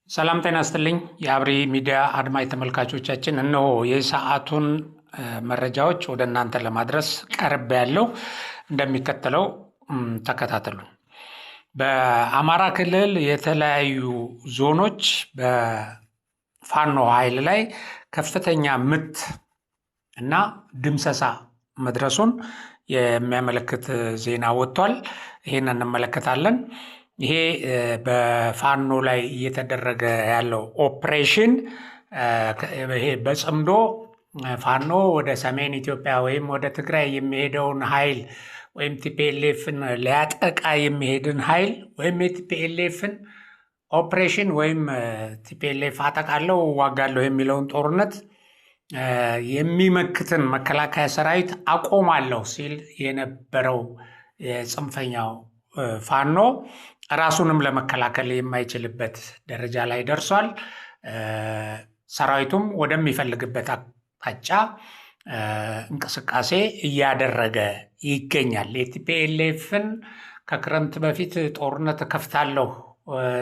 ሰላም ጤና ይስጥልኝ የአብሪ ሚዲያ አድማጭ ተመልካቾቻችን፣ እነሆ የሰዓቱን መረጃዎች ወደ እናንተ ለማድረስ ቀርብ ያለው እንደሚከተለው ተከታተሉ። በአማራ ክልል የተለያዩ ዞኖች በፋኖ ኃይል ላይ ከፍተኛ ምት እና ድምሰሳ መድረሱን የሚያመለክት ዜና ወጥቷል። ይህን እንመለከታለን። ይሄ በፋኖ ላይ እየተደረገ ያለው ኦፕሬሽን ይሄ በጽምዶ ፋኖ ወደ ሰሜን ኢትዮጵያ ወይም ወደ ትግራይ የሚሄደውን ኃይል ወይም ቲፒኤልኤፍን ሊያጠቃ የሚሄድን ኃይል ወይም የቲፒኤልኤፍን ኦፕሬሽን ወይም ቲፒኤልኤፍ አጠቃለው ዋጋለሁ የሚለውን ጦርነት የሚመክትን መከላከያ ሰራዊት አቆማለሁ ሲል የነበረው የጽንፈኛው ፋኖ ራሱንም ለመከላከል የማይችልበት ደረጃ ላይ ደርሷል። ሰራዊቱም ወደሚፈልግበት አቅጣጫ እንቅስቃሴ እያደረገ ይገኛል። የቲፒኤልኤፍን ከክረምት በፊት ጦርነት ከፍታለሁ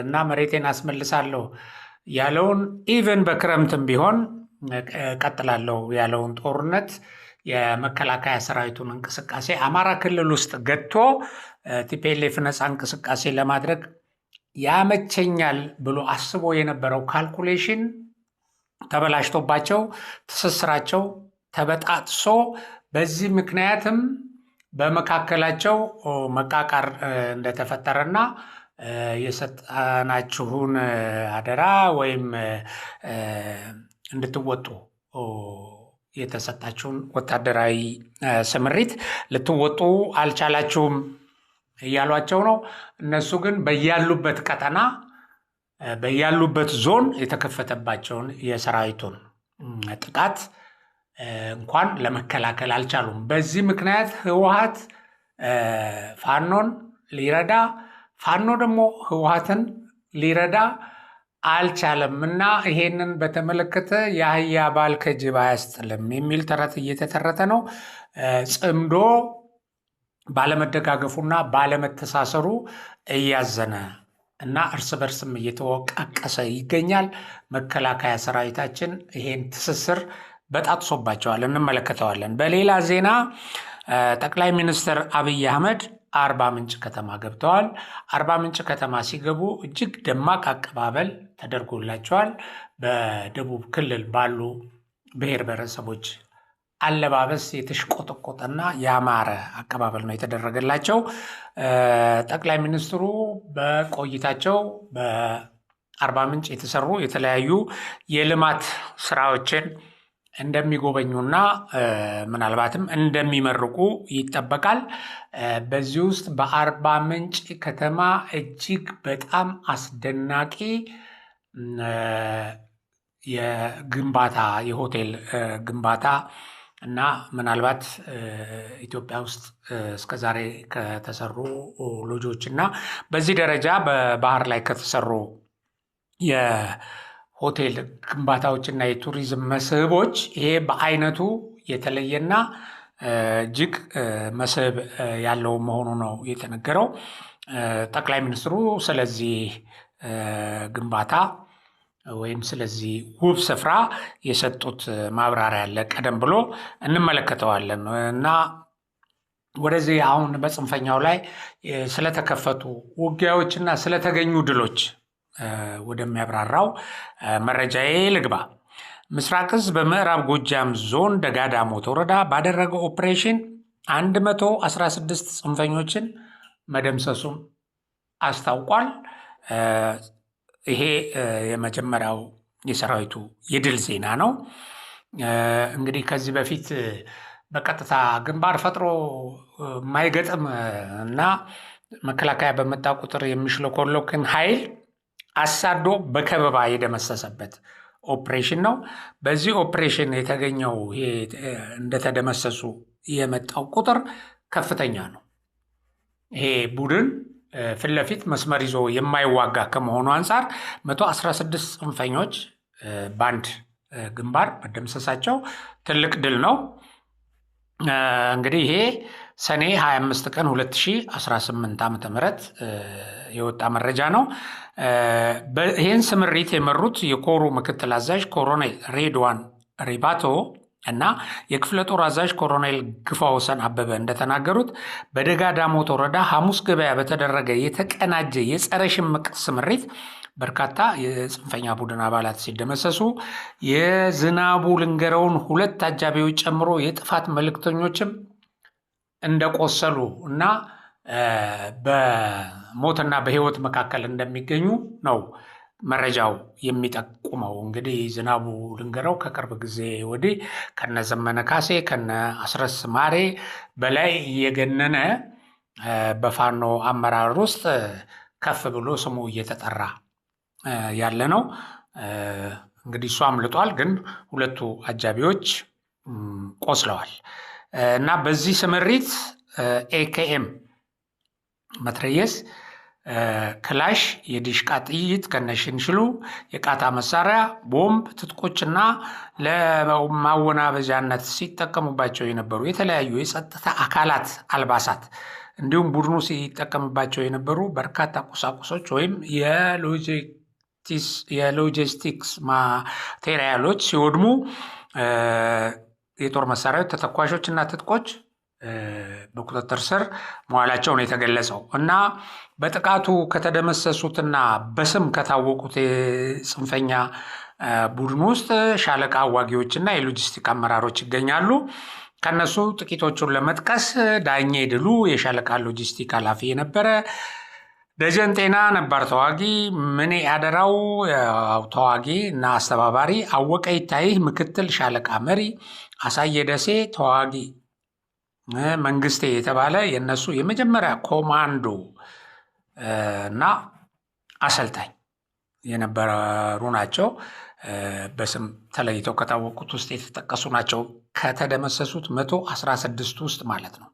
እና መሬቴን አስመልሳለሁ ያለውን ኢቨን በክረምትም ቢሆን ቀጥላለሁ ያለውን ጦርነት የመከላከያ ሰራዊቱን እንቅስቃሴ አማራ ክልል ውስጥ ገጥቶ ቲፒኤልኤፍ ነፃ እንቅስቃሴ ለማድረግ ያመቸኛል ብሎ አስቦ የነበረው ካልኩሌሽን ተበላሽቶባቸው ትስስራቸው ተበጣጥሶ በዚህ ምክንያትም በመካከላቸው መቃቃር እንደተፈጠረና የሰጣናችሁን አደራ ወይም እንድትወጡ የተሰጣችሁን ወታደራዊ ስምሪት ልትወጡ አልቻላችሁም እያሏቸው ነው። እነሱ ግን በያሉበት ቀጠና በያሉበት ዞን የተከፈተባቸውን የሰራዊቱን ጥቃት እንኳን ለመከላከል አልቻሉም። በዚህ ምክንያት ህወሓት ፋኖን ሊረዳ ፋኖ ደግሞ ህወሓትን ሊረዳ አልቻለም እና ይሄንን በተመለከተ የአህያ ባል ከጅብ አያስጥልም የሚል ተረት እየተተረተ ነው። ጽምዶ ባለመደጋገፉና ባለመተሳሰሩ እያዘነ እና እርስ በርስም እየተወቃቀሰ ይገኛል። መከላከያ ሰራዊታችን ይሄን ትስስር በጣጥሶባቸዋል፣ እንመለከተዋለን። በሌላ ዜና ጠቅላይ ሚኒስትር አብይ አህመድ አርባ ምንጭ ከተማ ገብተዋል። አርባ ምንጭ ከተማ ሲገቡ እጅግ ደማቅ አቀባበል ተደርጎላቸዋል። በደቡብ ክልል ባሉ ብሔር ብሔረሰቦች አለባበስ የተሽቆጠቆጠና ያማረ አቀባበል ነው የተደረገላቸው። ጠቅላይ ሚኒስትሩ በቆይታቸው በአርባ ምንጭ የተሰሩ የተለያዩ የልማት ስራዎችን እንደሚጎበኙና ምናልባትም እንደሚመርቁ ይጠበቃል። በዚህ ውስጥ በአርባ ምንጭ ከተማ እጅግ በጣም አስደናቂ የግንባታ የሆቴል ግንባታ እና ምናልባት ኢትዮጵያ ውስጥ እስከዛሬ ከተሰሩ ሎጆች እና በዚህ ደረጃ በባህር ላይ ከተሰሩ የሆቴል ግንባታዎች እና የቱሪዝም መስህቦች ይሄ በአይነቱ የተለየና እጅግ መስህብ ያለው መሆኑ ነው የተነገረው። ጠቅላይ ሚኒስትሩ ስለዚህ ግንባታ ወይም ስለዚህ ውብ ስፍራ የሰጡት ማብራሪያ አለ። ቀደም ብሎ እንመለከተዋለን እና ወደዚህ አሁን በጽንፈኛው ላይ ስለተከፈቱ ውጊያዎችና ስለተገኙ ድሎች ወደሚያብራራው መረጃዬ ልግባ። ምስራቅ ዕዝ በምዕራብ ጎጃም ዞን ደጋዳሞት ወረዳ ባደረገው ኦፕሬሽን 116 ጽንፈኞችን መደምሰሱን አስታውቋል። ይሄ የመጀመሪያው የሰራዊቱ የድል ዜና ነው። እንግዲህ ከዚህ በፊት በቀጥታ ግንባር ፈጥሮ የማይገጥም እና መከላከያ በመጣ ቁጥር የሚሽለኮለክን ኃይል አሳዶ በከበባ የደመሰሰበት ኦፕሬሽን ነው። በዚህ ኦፕሬሽን የተገኘው እንደተደመሰሱ የመጣው ቁጥር ከፍተኛ ነው። ይሄ ቡድን ፊት ለፊት መስመር ይዞ የማይዋጋ ከመሆኑ አንጻር 116 ጽንፈኞች በአንድ ግንባር መደምሰሳቸው ትልቅ ድል ነው። እንግዲህ ይሄ ሰኔ 25 ቀን 2018 ዓ.ም የወጣ መረጃ ነው። ይህን ስምሪት የመሩት የኮሩ ምክትል አዛዥ ኮሎኔል ሬድዋን ሪባቶ እና የክፍለ ጦር አዛዥ ኮሎኔል ግፋወሰን አበበ እንደተናገሩት በደጋ ዳሞት ወረዳ ሐሙስ ገበያ በተደረገ የተቀናጀ የጸረ ሽምቅ ስምሪት በርካታ የጽንፈኛ ቡድን አባላት ሲደመሰሱ የዝናቡ ልንገረውን 2 አጃቢዎች ጨምሮ የጥፋት መልእክተኞችም እንደቆሰሉ እና በሞትና በሕይወት መካከል እንደሚገኙ ነው መረጃው የሚጠቁመው። እንግዲህ ዝናቡ ልንገረው ከቅርብ ጊዜ ወዲህ ከነ ዘመነ ካሴ ከነ አስረስ ማሬ በላይ እየገነነ በፋኖ አመራር ውስጥ ከፍ ብሎ ስሙ እየተጠራ ያለ ነው። እንግዲህ እሱ አምልጧል፣ ግን 2 አጃቢዎች ቆስለዋል እና በዚህ ስምሪት ኤኬኤም መትረየስ፣ ክላሽ፣ የዲሽቃ ጥይት ከነሽንሽሉ፣ የቃታ መሳሪያ፣ ቦምብ፣ ትጥቆችና ለማወናበጃነት ሲጠቀሙባቸው የነበሩ የተለያዩ የጸጥታ አካላት አልባሳት እንዲሁም ቡድኑ ሲጠቀምባቸው የነበሩ በርካታ ቁሳቁሶች ወይም የሎጂስቲክስ ማቴሪያሎች ሲወድሙ የጦር መሳሪያዎች፣ ተተኳሾች እና ትጥቆች በቁጥጥር ስር መዋላቸው ነው የተገለጸው እና በጥቃቱ ከተደመሰሱትና በስም ከታወቁት የጽንፈኛ ቡድን ውስጥ ሻለቃ አዋጊዎችና የሎጂስቲክ አመራሮች ይገኛሉ። ከነሱ ጥቂቶቹን ለመጥቀስ ዳኜ ድሉ የሻለቃ ሎጂስቲክ ኃላፊ የነበረ፣ ደጀን ጤና ነባር ተዋጊ፣ ምኔ አደራው ተዋጊ እና አስተባባሪ፣ አወቀ ይታይህ ምክትል ሻለቃ መሪ፣ አሳየ ደሴ ተዋጊ፣ መንግስቴ የተባለ የነሱ የመጀመሪያ ኮማንዶ እና አሰልጣኝ የነበሩ ናቸው። በስም ተለይተው ከታወቁት ውስጥ የተጠቀሱ ናቸው። ከተደመሰሱት 116 ውስጥ ማለት ነው።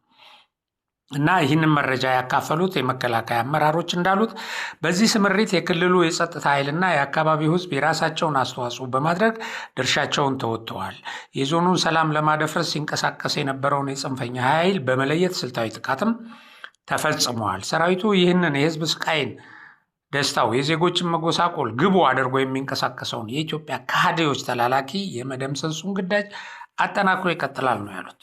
እና ይህንን መረጃ ያካፈሉት የመከላከያ አመራሮች እንዳሉት በዚህ ስምሪት የክልሉ የጸጥታ ኃይልና የአካባቢው ሕዝብ የራሳቸውን አስተዋጽኦ በማድረግ ድርሻቸውን ተወጥተዋል። የዞኑን ሰላም ለማደፍረስ ሲንቀሳቀስ የነበረውን የጽንፈኛ ኃይል በመለየት ስልታዊ ጥቃትም ተፈጽመዋል። ሰራዊቱ ይህንን የህዝብ ስቃይን፣ ደስታው፣ የዜጎችን መጎሳቆል ግቡ አድርጎ የሚንቀሳቀሰውን የኢትዮጵያ ከሃዲዎች ተላላኪ የመደምሰሱን ግዳጅ አጠናክሮ ይቀጥላል ነው ያሉት።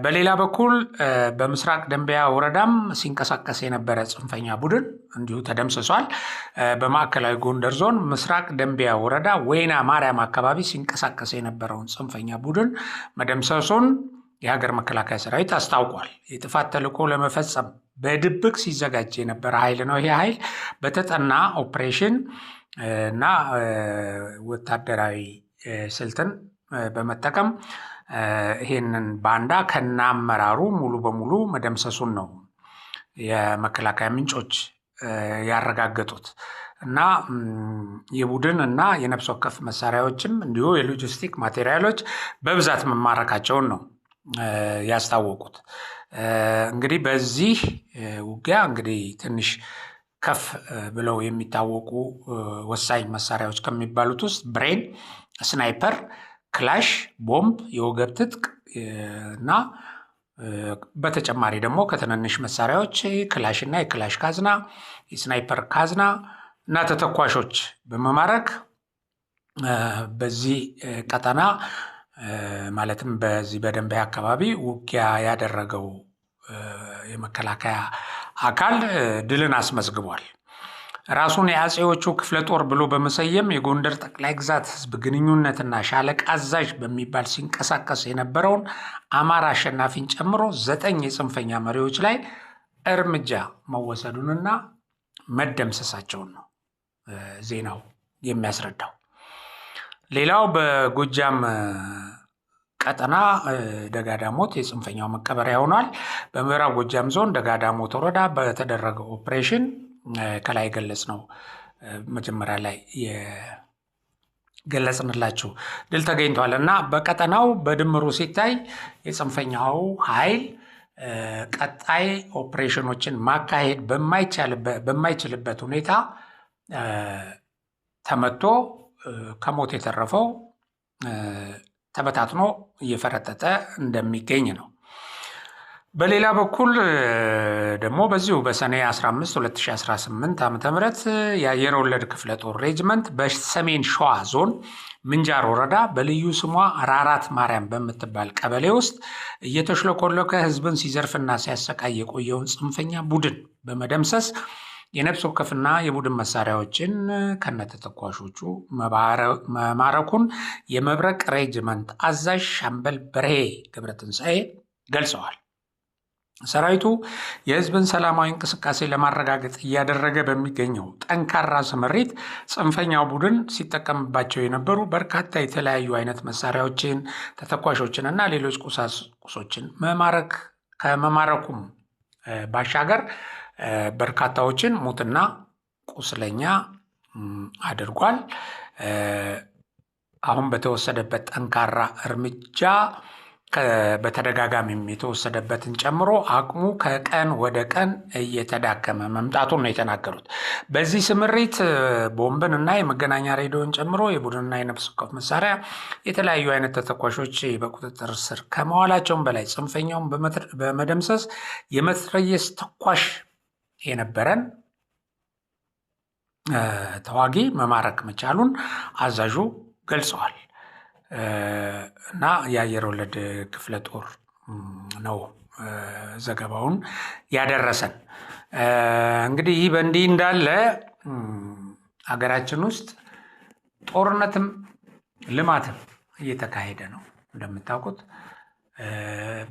በሌላ በኩል በምስራቅ ደንቢያ ወረዳም ሲንቀሳቀስ የነበረ ጽንፈኛ ቡድን እንዲሁ ተደምስሷል። በማዕከላዊ ጎንደር ዞን ምስራቅ ደንቢያ ወረዳ ወይና ማርያም አካባቢ ሲንቀሳቀስ የነበረውን ጽንፈኛ ቡድን መደምሰሱን የሀገር መከላከያ ሰራዊት አስታውቋል። የጥፋት ተልዕኮ ለመፈጸም በድብቅ ሲዘጋጅ የነበረ ኃይል ነው። ይሄ ኃይል በተጠና ኦፕሬሽን እና ወታደራዊ ስልትን በመጠቀም ይሄንን ባንዳ ከነ አመራሩ ሙሉ በሙሉ መደምሰሱን ነው የመከላከያ ምንጮች ያረጋገጡት እና የቡድን እና የነፍስ ወከፍ መሳሪያዎችም እንዲሁ የሎጂስቲክ ማቴሪያሎች በብዛት መማረካቸውን ነው ያስታወቁት። እንግዲህ በዚህ ውጊያ እንግዲህ ትንሽ ከፍ ብለው የሚታወቁ ወሳኝ መሳሪያዎች ከሚባሉት ውስጥ ብሬን፣ ስናይፐር፣ ክላሽ፣ ቦምብ፣ የወገብ ትጥቅ እና በተጨማሪ ደግሞ ከትንንሽ መሳሪያዎች ክላሽ እና የክላሽ ካዝና፣ የስናይፐር ካዝና እና ተተኳሾች በመማረክ በዚህ ቀጠና ማለትም በዚህ በደንቢያ አካባቢ ውጊያ ያደረገው የመከላከያ አካል ድልን አስመዝግቧል። ራሱን የአጼዎቹ ክፍለ ጦር ብሎ በመሰየም የጎንደር ጠቅላይ ግዛት ህዝብ ግንኙነትና ሻለቃ አዛዥ በሚባል ሲንቀሳቀስ የነበረውን አማራ አሸናፊን ጨምሮ 9 የጽንፈኛ መሪዎች ላይ እርምጃ መወሰዱንና መደምሰሳቸውን ነው ዜናው የሚያስረዳው። ሌላው በጎጃም ቀጠና ደጋዳሞት የጽንፈኛው መቀበሪያ ሆኗል። በምዕራብ ጎጃም ዞን ደጋዳሞት ወረዳ በተደረገው ኦፕሬሽን ከላይ ገለጽ ነው መጀመሪያ ላይ የገለጽንላችሁ ድል ተገኝቷል እና በቀጠናው በድምሩ ሲታይ የጽንፈኛው ኃይል ቀጣይ ኦፕሬሽኖችን ማካሄድ በማይችልበት ሁኔታ ተመቶ ከሞት የተረፈው ተበታትኖ እየፈረጠጠ እንደሚገኝ ነው። በሌላ በኩል ደግሞ በዚሁ በሰኔ 15 2018 ዓ.ም የአየር ወለድ ክፍለ ጦር ሬጅመንት በሰሜን ሸዋ ዞን ምንጃር ወረዳ በልዩ ስሟ ራራት ማርያም በምትባል ቀበሌ ውስጥ እየተሽለኮለከ ህዝብን ሲዘርፍና ሲያሰቃይ የቆየውን ጽንፈኛ ቡድን በመደምሰስ የነፍስ ወከፍና የቡድን መሳሪያዎችን ከነተተኳሾቹ መማረኩን የመብረቅ ሬጅመንት አዛዥ ሻምበል በርሄ ገብረትንሳኤ ገልጸዋል። ሰራዊቱ የህዝብን ሰላማዊ እንቅስቃሴ ለማረጋገጥ እያደረገ በሚገኘው ጠንካራ ስምሪት ጽንፈኛው ቡድን ሲጠቀምባቸው የነበሩ በርካታ የተለያዩ አይነት መሳሪያዎችን፣ ተተኳሾችን እና ሌሎች ቁሳቁሶችን ከመማረኩም ባሻገር በርካታዎችን ሙትና ቁስለኛ አድርጓል። አሁን በተወሰደበት ጠንካራ እርምጃ በተደጋጋሚም የተወሰደበትን ጨምሮ አቅሙ ከቀን ወደ ቀን እየተዳከመ መምጣቱን ነው የተናገሩት። በዚህ ስምሪት ቦምብን እና የመገናኛ ሬዲዮን ጨምሮ የቡድንና የነፍስ ወከፍ መሳሪያ፣ የተለያዩ አይነት ተተኳሾች በቁጥጥር ስር ከመዋላቸውም በላይ ጽንፈኛውን በመደምሰስ የመትረየስ ተኳሽ የነበረን ተዋጊ መማረክ መቻሉን አዛዡ ገልጸዋል። እና የአየር ወለድ ክፍለ ጦር ነው ዘገባውን ያደረሰን። እንግዲህ ይህ በእንዲህ እንዳለ ሀገራችን ውስጥ ጦርነትም ልማትም እየተካሄደ ነው። እንደምታውቁት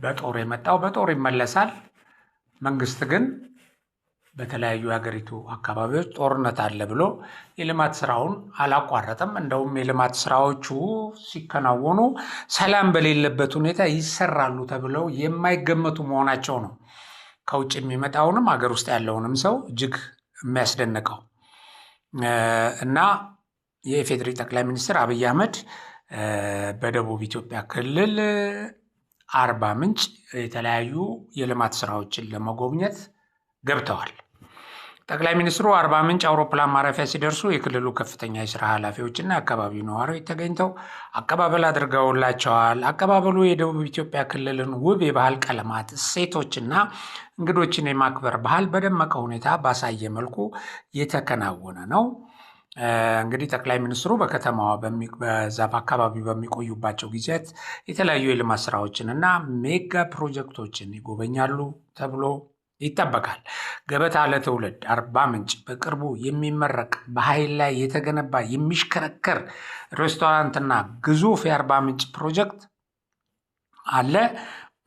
በጦር የመጣው በጦር ይመለሳል። መንግስት ግን በተለያዩ የሀገሪቱ አካባቢዎች ጦርነት አለ ብሎ የልማት ስራውን አላቋረጠም። እንደውም የልማት ስራዎቹ ሲከናወኑ ሰላም በሌለበት ሁኔታ ይሰራሉ ተብለው የማይገመቱ መሆናቸው ነው ከውጭ የሚመጣውንም ሀገር ውስጥ ያለውንም ሰው እጅግ የሚያስደንቀው። እና የኢፌዴሪ ጠቅላይ ሚኒስትር አብይ አህመድ በደቡብ ኢትዮጵያ ክልል አርባ ምንጭ የተለያዩ የልማት ስራዎችን ለመጎብኘት ገብተዋል። ጠቅላይ ሚኒስትሩ አርባ ምንጭ አውሮፕላን ማረፊያ ሲደርሱ የክልሉ ከፍተኛ የስራ ኃላፊዎችና የአካባቢው ነዋሪዎች ተገኝተው አቀባበል አድርገውላቸዋል። አቀባበሉ የደቡብ ኢትዮጵያ ክልልን ውብ የባህል ቀለማት፣ እሴቶችና እንግዶችን የማክበር ባህል በደመቀ ሁኔታ ባሳየ መልኩ የተከናወነ ነው። እንግዲህ ጠቅላይ ሚኒስትሩ በከተማዋ በዛ አካባቢ በሚቆዩባቸው ጊዜያት የተለያዩ የልማት ስራዎችን እና ሜጋ ፕሮጀክቶችን ይጎበኛሉ ተብሎ ይጠበቃል። ገበታ ለትውልድ አርባ ምንጭ በቅርቡ የሚመረቅ በኃይል ላይ የተገነባ የሚሽከረከር ሬስቶራንትና ግዙፍ የአርባ ምንጭ ፕሮጀክት አለ።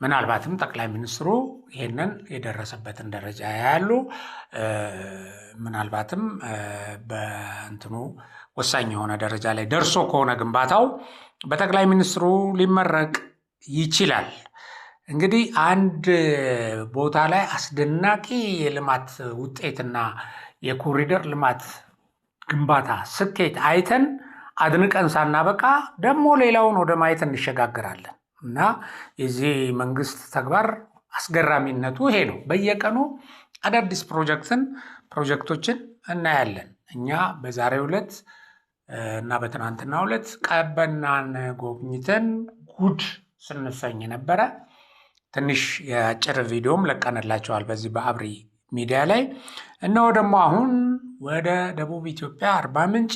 ምናልባትም ጠቅላይ ሚኒስትሩ ይህንን የደረሰበትን ደረጃ ያያሉ። ምናልባትም በእንትኑ ወሳኝ የሆነ ደረጃ ላይ ደርሶ ከሆነ ግንባታው በጠቅላይ ሚኒስትሩ ሊመረቅ ይችላል። እንግዲህ አንድ ቦታ ላይ አስደናቂ የልማት ውጤትና የኮሪደር ልማት ግንባታ ስኬት አይተን አድንቀን ሳናበቃ ደግሞ ሌላውን ወደ ማየት እንሸጋግራለን እና የዚህ መንግስት ተግባር አስገራሚነቱ ይሄ ነው። በየቀኑ አዳዲስ ፕሮጀክቶችን እናያለን። እኛ በዛሬው ዕለት እና በትናንትናው ዕለት ቀበናን ጎብኝተን ጉድ ስንሰኝ ነበረ። ትንሽ የአጭር ቪዲዮም ለቀንላቸዋል በዚህ በአብሪ ሚዲያ ላይ። እነሆ ደግሞ አሁን ወደ ደቡብ ኢትዮጵያ አርባ ምንጭ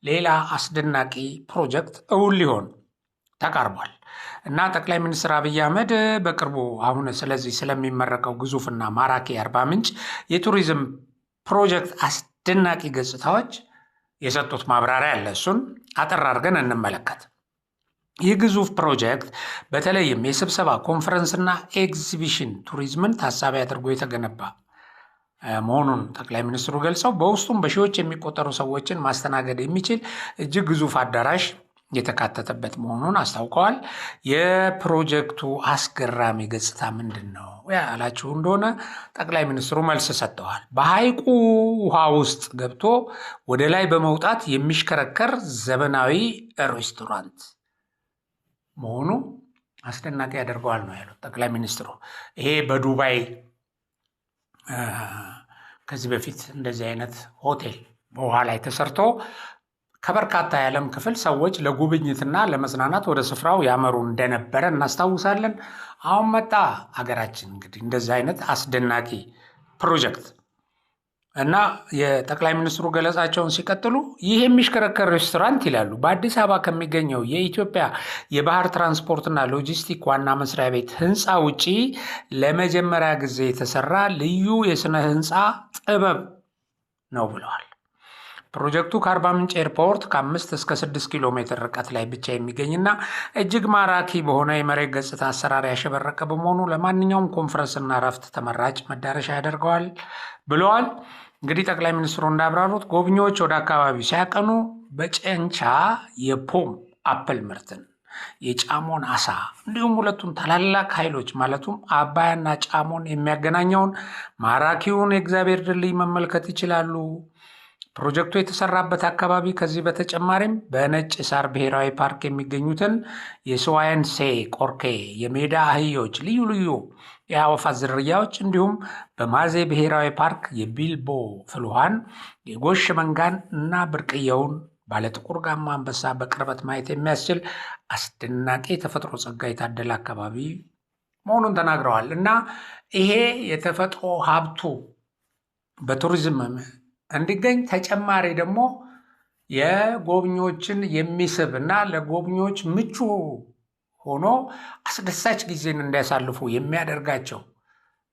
ሌላ አስደናቂ ፕሮጀክት እውን ሊሆን ተቃርቧል እና ጠቅላይ ሚኒስትር አብይ አህመድ በቅርቡ አሁን ስለዚህ ስለሚመረቀው ግዙፍና ማራኪ አርባ ምንጭ የቱሪዝም ፕሮጀክት አስደናቂ ገጽታዎች የሰጡት ማብራሪያ አለ። እሱን አጠር አድርገን እንመለከት። ይህ ግዙፍ ፕሮጀክት በተለይም የስብሰባ ኮንፈረንስና ኤግዚቢሽን ቱሪዝምን ታሳቢ አድርጎ የተገነባ መሆኑን ጠቅላይ ሚኒስትሩ ገልጸው በውስጡም በሺዎች የሚቆጠሩ ሰዎችን ማስተናገድ የሚችል እጅግ ግዙፍ አዳራሽ የተካተተበት መሆኑን አስታውቀዋል። የፕሮጀክቱ አስገራሚ ገጽታ ምንድን ነው ያላችሁ እንደሆነ ጠቅላይ ሚኒስትሩ መልስ ሰጥተዋል። በሐይቁ ውሃ ውስጥ ገብቶ ወደ ላይ በመውጣት የሚሽከረከር ዘመናዊ ሬስቶራንት መሆኑ አስደናቂ ያደርገዋል ነው ያሉት ጠቅላይ ሚኒስትሩ። ይሄ በዱባይ ከዚህ በፊት እንደዚህ አይነት ሆቴል በውሃ ላይ ተሰርቶ ከበርካታ የዓለም ክፍል ሰዎች ለጉብኝትና ለመዝናናት ወደ ስፍራው ያመሩ እንደነበረ እናስታውሳለን። አሁን መጣ አገራችን እንግዲህ እንደዚህ አይነት አስደናቂ ፕሮጀክት እና የጠቅላይ ሚኒስትሩ ገለጻቸውን ሲቀጥሉ ይህ የሚሽከረከር ሬስቶራንት ይላሉ በአዲስ አበባ ከሚገኘው የኢትዮጵያ የባህር ትራንስፖርትና ሎጂስቲክ ዋና መስሪያ ቤት ህንፃ ውጪ ለመጀመሪያ ጊዜ የተሰራ ልዩ የስነ ህንፃ ጥበብ ነው ብለዋል። ፕሮጀክቱ ከአርባ ምንጭ ኤርፖርት ከ5 እስከ 6 ኪሎ ሜትር ርቀት ላይ ብቻ የሚገኝና እጅግ ማራኪ በሆነ የመሬት ገጽታ አሰራር ያሸበረቀ በመሆኑ ለማንኛውም ኮንፈረንስና እረፍት ተመራጭ መዳረሻ ያደርገዋል ብለዋል። እንግዲህ ጠቅላይ ሚኒስትሩ እንዳብራሩት ጎብኚዎች ወደ አካባቢው ሲያቀኑ በጨንቻ የፖም አፕል ምርትን፣ የጫሞን አሳ እንዲሁም ሁለቱን ታላላቅ ኃይሎች ማለቱም አባያና ጫሞን የሚያገናኘውን ማራኪውን የእግዚአብሔር ድልድይ መመልከት ይችላሉ። ፕሮጀክቱ የተሰራበት አካባቢ ከዚህ በተጨማሪም በነጭ ሳር ብሔራዊ ፓርክ የሚገኙትን የስዋየንሴ ቆርኬ፣ የሜዳ አህዮች፣ ልዩ ልዩ የአዕዋፋት ዝርያዎች እንዲሁም በማዜ ብሔራዊ ፓርክ የቢልቦ ፍልውሃን፣ የጎሽ መንጋን እና ብርቅየውን ባለጥቁር ጋማ አንበሳ በቅርበት ማየት የሚያስችል አስደናቂ የተፈጥሮ ጸጋ የታደለ አካባቢ መሆኑን ተናግረዋል። እና ይሄ የተፈጥሮ ሀብቱ በቱሪዝም እንዲገኝ ተጨማሪ ደግሞ የጎብኚዎችን የሚስብ እና ለጎብኚዎች ምቹ ሆኖ አስደሳች ጊዜን እንዲያሳልፉ የሚያደርጋቸው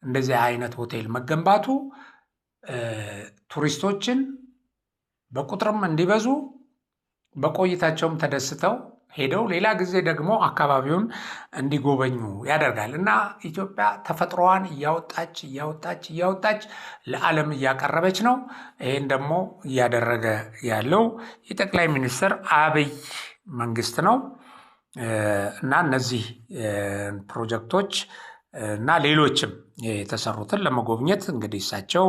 እንደዚህ አይነት ሆቴል መገንባቱ ቱሪስቶችን በቁጥርም እንዲበዙ በቆይታቸውም ተደስተው ሄደው ሌላ ጊዜ ደግሞ አካባቢውን እንዲጎበኙ ያደርጋል እና ኢትዮጵያ ተፈጥሮዋን እያወጣች ለዓለም እያቀረበች ነው። ይህን ደግሞ እያደረገ ያለው የጠቅላይ ሚኒስትር አብይ መንግስት ነው እና እነዚህ ፕሮጀክቶች እና ሌሎችም የተሰሩትን ለመጎብኘት እንግዲህ እሳቸው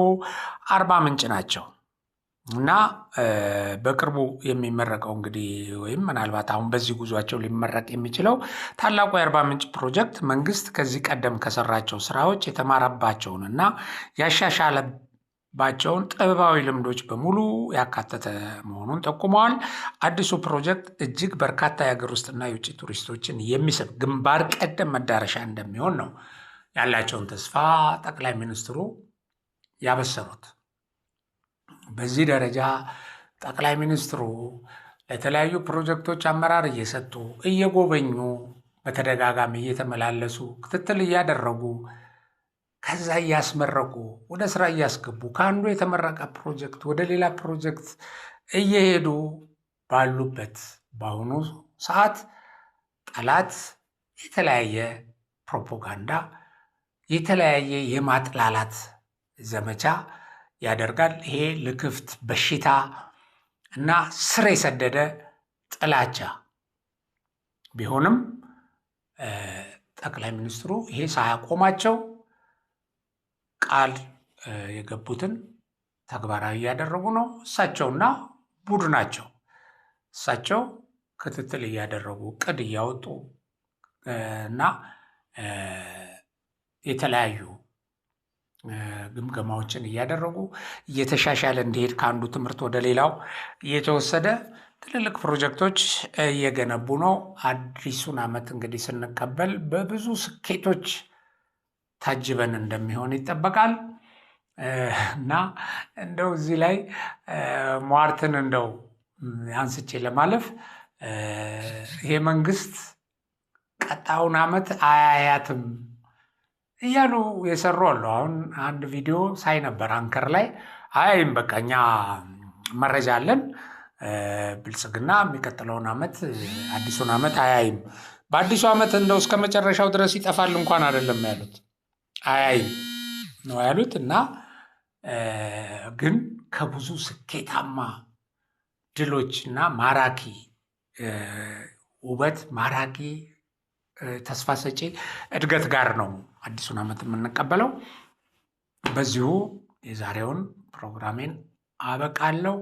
አርባ ምንጭ ናቸው እና በቅርቡ የሚመረቀው እንግዲህ ወይም ምናልባት አሁን በዚህ ጉዟቸው ሊመረቅ የሚችለው ታላቁ የአርባ ምንጭ ፕሮጀክት መንግስት ከዚህ ቀደም ከሰራቸው ስራዎች የተማረባቸውን እና ያሻሻለባቸውን ጥበባዊ ልምዶች በሙሉ ያካተተ መሆኑን ጠቁመዋል። አዲሱ ፕሮጀክት እጅግ በርካታ የሀገር ውስጥና የውጭ ቱሪስቶችን የሚስብ ግንባር ቀደም መዳረሻ እንደሚሆን ነው ያላቸውን ተስፋ ጠቅላይ ሚኒስትሩ ያበሰሩት። በዚህ ደረጃ ጠቅላይ ሚኒስትሩ ለተለያዩ ፕሮጀክቶች አመራር እየሰጡ እየጎበኙ በተደጋጋሚ እየተመላለሱ ክትትል እያደረጉ ከዛ እያስመረቁ ወደ ስራ እያስገቡ ከአንዱ የተመረቀ ፕሮጀክት ወደ ሌላ ፕሮጀክት እየሄዱ ባሉበት በአሁኑ ሰዓት ጠላት የተለያየ ፕሮፓጋንዳ፣ የተለያየ የማጥላላት ዘመቻ ያደርጋል። ይሄ ልክፍት በሽታ እና ስር የሰደደ ጥላቻ ቢሆንም ጠቅላይ ሚኒስትሩ ይሄ ሳያቆማቸው ቃል የገቡትን ተግባራዊ እያደረጉ ነው። እሳቸውና ቡድናቸው እሳቸው ክትትል እያደረጉ እቅድ እያወጡ እና የተለያዩ ግምገማዎችን እያደረጉ እየተሻሻለ እንዲሄድ ከአንዱ ትምህርት ወደ ሌላው እየተወሰደ ትልልቅ ፕሮጀክቶች እየገነቡ ነው። አዲሱን ዓመት እንግዲህ ስንቀበል በብዙ ስኬቶች ታጅበን እንደሚሆን ይጠበቃል እና እንደው እዚህ ላይ ሟርትን እንደው አንስቼ ለማለፍ ይሄ መንግስት ቀጣዩን ዓመት አያያትም እያሉ የሰሩ አሉ። አሁን አንድ ቪዲዮ ሳይ ነበር አንከር ላይ አይም በቃ እኛ መረጃ አለን ብልጽግና የሚቀጥለውን ዓመት አዲሱን ዓመት አያይም፣ በአዲሱ ዓመት እንደው እስከ መጨረሻው ድረስ ይጠፋል እንኳን አይደለም ያሉት አያይም ነው ያሉት እና ግን ከብዙ ስኬታማ ድሎች እና ማራኪ ውበት ማራኪ ተስፋ ሰጪ እድገት ጋር ነው አዲሱን ዓመት የምንቀበለው። በዚሁ የዛሬውን ፕሮግራሜን አበቃለሁ።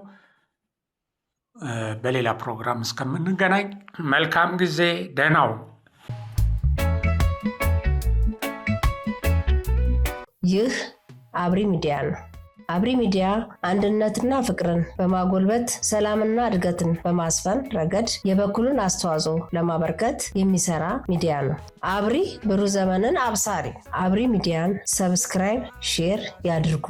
በሌላ ፕሮግራም እስከምንገናኝ መልካም ጊዜ፣ ደህና ሁኑ። ይህ አብሪ ሚዲያ ነው። አብሪ ሚዲያ አንድነትና ፍቅርን በማጎልበት ሰላምና እድገትን በማስፈን ረገድ የበኩሉን አስተዋጽኦ ለማበርከት የሚሰራ ሚዲያ ነው። አብሪ ብሩህ ዘመንን አብሳሪ። አብሪ ሚዲያን ሰብስክራይብ፣ ሼር ያድርጉ።